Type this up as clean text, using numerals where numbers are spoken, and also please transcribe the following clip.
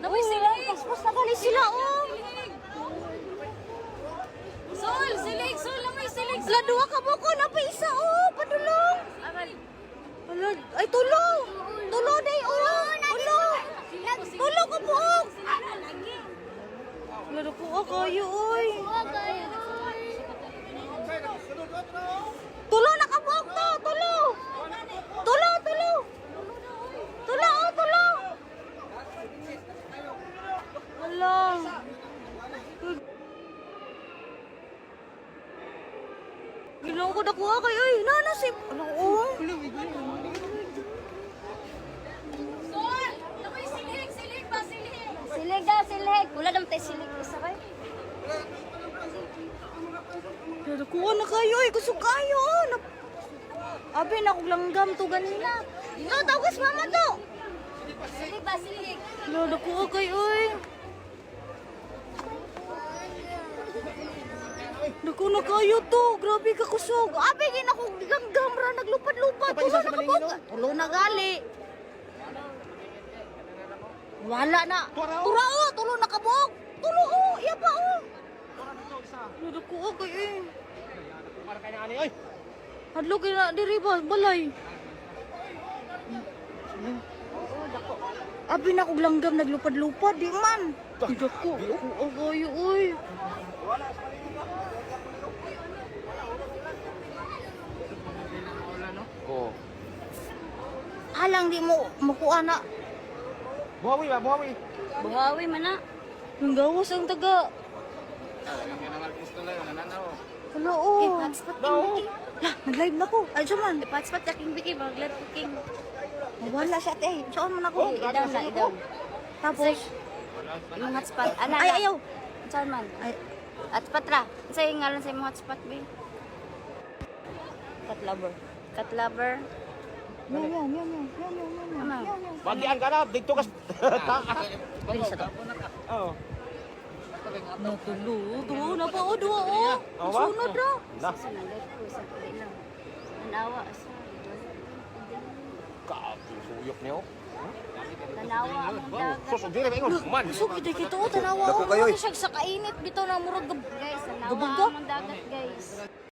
Napoy silig. Paspos na gali sila, oh. Sol, silig, sol, napoy silig. Ala, duwa ka mo ko. Napa isa, oh. Padulong. Aral. Ala, ay, tulo. Tulo, day, oh. Tulo. Tulo ka po, oh. Lalo ko, oh, kayo, oy. Tulo na ka po, to. Tulo. Tulo, tulo. Tulo, oh, tulo. Ala. Ginawa ko nakuha kayo, ay. Nanasip. Ano, oh. Sol, napoy silig, silig ba, silig. Silig daw, silig. Wala naman tayo silig. Isa kayo. Nakuha na kayo, ay. Gusto kayo, oh. Abi, nakulanggam to ganina. No, tawag mama to. Silig ba, silig. Nakuha kayo, ay. Naku na kayo to. Grabe ka kusog. Abi, ginakulanggam ra. Naglupad-lupad. Tulo na kabog. Tulo na gali. Wala na. Tura, oh. Tulo na kabog. Tulo, oh. Iya pa, oh. Nakuha kayo, eh. Hadlo kayo na diri ba? Balay. Abi na kog langgam naglupad-lupad di man. Tidak ko. Oy oy. Oh. Alang di mo makuha na. Buhawi ba? Buhawi. Buhawi man na. Ang gawas ang taga. Hello, oh. Hotspot No. Lah, nag-live na ko. Ay, man. Hotspot na king biki, mag-live cooking. Wala siya, te. Saan man ako? Idaw na, idaw. Tapos, Yung hotspot. Ana, ay, ayaw. Saan man? Ay, Hotspot ra. Sa yung ngalan sa imong hotspot, be? cat lover. Cat lover. Meow, meow, meow, meow, meow, meow, meow, meow, Ano? meow, meow. Bagian ka na. Dito ka. Pwede sa to. Oo. Duwa na pa, oh, duwa, oh. Oo ba? Sunod na. Na. Sa nag-live ko, sa pili lang. Nanawa, sa Suyok niyo. Nanawa ang dagat. Sus, dire ba ingon? Man. So, kita kita, oh, tanawa. Dako Oh, kayo, ano siya sa kainit. Bitaw na murag Guys, nanawa Gabuga? ang dagat, guys.